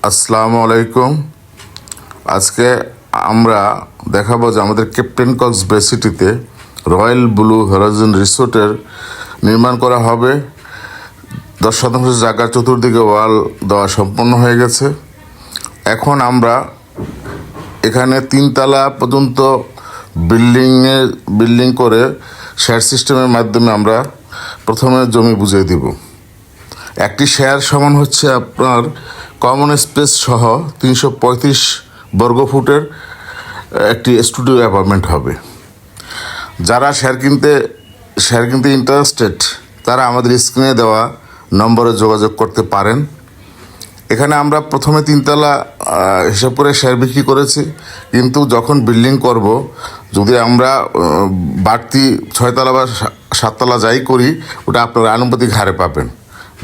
আসসালামু আলাইকুম। আজকে আমরা দেখাবো যে আমাদের ক্যাপ্টেন কক্স বে সিটিতে রয়্যাল ব্লু হরাইজন রিসোর্টের নির্মাণ করা হবে। 10% জায়গার চতুর্দিকে ওয়াল দেওয়া সম্পন্ন হয়ে গেছে। এখন আমরা এখানে 3 তলা পর্যন্ত বিল্ডিং করে শেয়ার সিস্টেমের মাধ্যমে আমরা প্রথমে জমি বুঝিয়ে দিব। একটি শেয়ার সমান হচ্ছে আপনার কমন স্পেস সহ 335 বর্গফুটের একটি স্টুডিও অ্যাপার্টমেন্ট হবে। যারা শেয়ার কিনতে ইন্টারেস্টেড তারা আমাদের স্ক্রিনে দেওয়া নম্বরে যোগাযোগ করতে পারেন। এখানে আমরা প্রথমে 3 তলা হিসাব করে শেয়ার বিক্রি করেছি, কিন্তু যখন বিল্ডিং করব যদি আমরা বাড়তি 6 তলা বা 7 তলা যাই করি, ওটা আপনারা আনুপাতিক হারে পাবেন।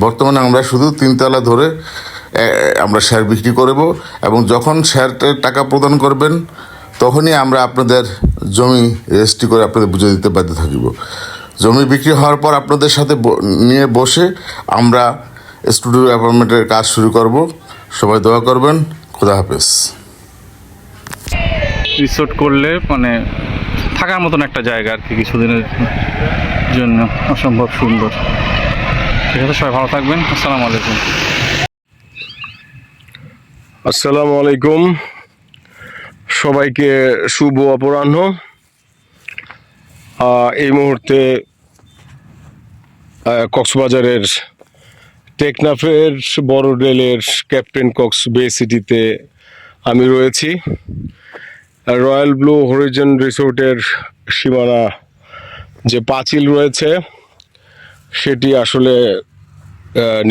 বর্তমানে আমরা শুধু 3 তলা ধরে আমরা শেয়ার বিক্রি করব, এবং যখন শেয়ারটার টাকা প্রদান করবেন তখনই আমরা আপনাদের জমি রেজিস্ট্রি করে আপনাদের বুঝে দিতে বাধ্য থাকিব। জমি বিক্রি হওয়ার পর আপনাদের সাথে নিয়ে বসে আমরা স্টুডিও অ্যাপার্টমেন্টের কাজ শুরু করব। সবাই দোয়া করবেন। খোদা হাফেজ। রিসোর্ট করলে মানে থাকার মতন একটা জায়গা আর কি, কিছুদিনের জন্য অসম্ভব সুন্দর। ঠিক আছে, সবাই ভালো থাকবেন। আসসালামু আলাইকুম। আসসালামু আলাইকুম, সবাইকে শুভ অপরাহ্ন। এই মুহূর্তে কক্সবাজারের টেকনাফের বড় রেলের ক্যাপ্টেন কক্স বে সিটিতে আমি রয়েছি। রয়্যাল ব্লু হরাইজন রিসোর্টের সীমানা যে পাঁচিল রয়েছে সেটি আসলে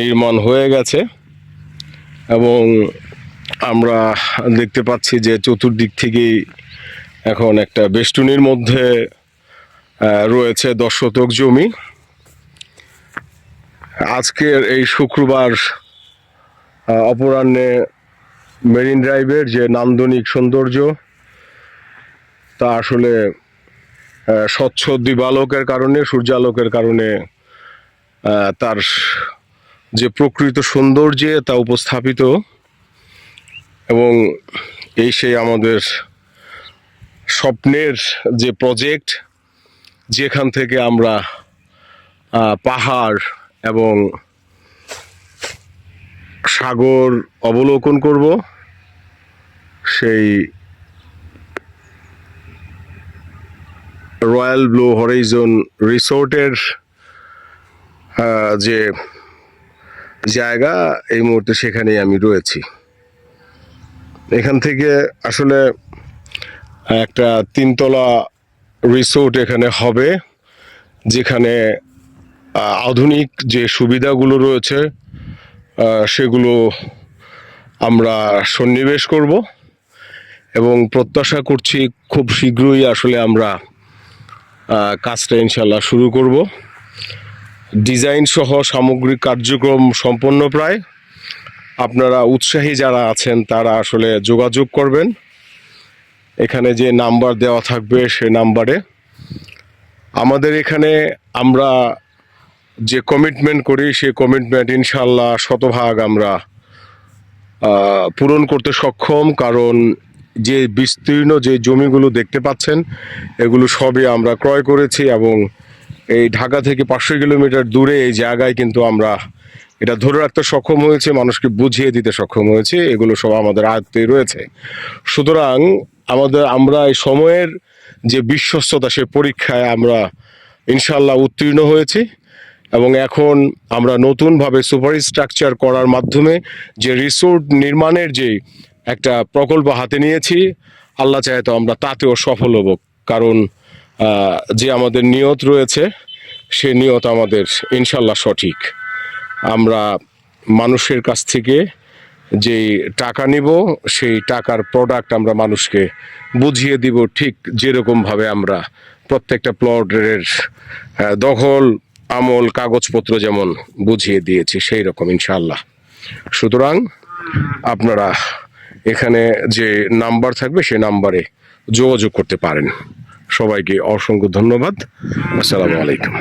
নির্মাণ হয়ে গেছে, এবং আমরা দেখতে পাচ্ছি যে চতুর্দিক থেকেই এখন একটা বেষ্টনীর মধ্যে রয়েছে 10 শতক জমি। আজকের এই শুক্রবার অপরাহ্নে মেরিন ড্রাইভের যে নান্দনিক সৌন্দর্য তা আসলে স্বচ্ছ দিবালোকের কারণে, সূর্যালোকের কারণে তার যে প্রকৃত সৌন্দর্যে তা উপস্থাপিত, এবং এই সেই আমাদের স্বপ্নের যে প্রজেক্ট, যেখান থেকে আমরা পাহাড় এবং সাগর অবলোকন করব, সেই রয়্যাল ব্লু হরাইজন রিসোর্টের যে জায়গা, এই মুহূর্তে সেখানেই আমি রয়েছি। এখান থেকে আসলে একটা 3 তলা রিসোর্ট এখানে হবে, যেখানে আধুনিক যে সুবিধাগুলো রয়েছে সেগুলো আমরা সন্নিবেশ করব, এবং প্রত্যাশা করছি খুব শীঘ্রই আসলে আমরা কাজটা ইনশাল্লাহ শুরু করব। ডিজাইন সহ সামগ্রিক কার্যক্রম সম্পন্ন প্রায়। আপনারা উৎসাহী যারা আছেন তারা আসলে যোগাযোগ করবেন। এখানে যে নাম্বার দেওয়া থাকবে সে নাম্বারে। আমাদের এখানে আমরা যে কমিটমেন্ট করি সেই কমিটমেন্ট ইনশাল্লাহ শতভাগ আমরা পূরণ করতে সক্ষম, কারণ যে বিস্তীর্ণ যে জমিগুলো দেখতে পাচ্ছেন এগুলো সবই আমরা ক্রয় করেছি, এবং এই ঢাকা থেকে 500 কিলোমিটার দূরে এই জায়গায় কিন্তু আমরা এটা ধরে রাখতে সক্ষম হয়েছে, মানুষকে বুঝিয়ে দিতে সক্ষম হয়েছে। এগুলো সব আমাদের আয়ত্তেই রয়েছে। সুতরাং আমরা এই সময়ের যে বিশ্বস্ততা, সে পরীক্ষায় আমরা ইনশাল্লাহ উত্তীর্ণ হয়েছি, এবং এখন আমরা নতুনভাবে সুপার স্ট্রাকচার করার মাধ্যমে যে রিসোর্ট নির্মাণের যে একটা প্রকল্প হাতে নিয়েছি, আল্লাহ চাহে তো আমরা তাতেও সফল হব, কারণ যে আমাদের নিয়ত রয়েছে সে নিয়ত আমাদের ইনশাল্লাহ সঠিক। আমরা মানুষের কাছ থেকে যেই টাকা নিব সেই টাকার প্রোডাক্ট আমরা মানুষকে বুঝিয়ে দিব, ঠিক যেরকমভাবে আমরা প্রত্যেকটা প্লটের দখল আমল কাগজপত্র যেমন বুঝিয়ে দিয়েছি সেই রকম ইনশাআল্লাহ। সুতরাং আপনারা এখানে যে নাম্বার থাকবে সেই নাম্বারে যোগাযোগ করতে পারেন। সবাইকে অসংখ্য ধন্যবাদ। আসসালামু আলাইকুম।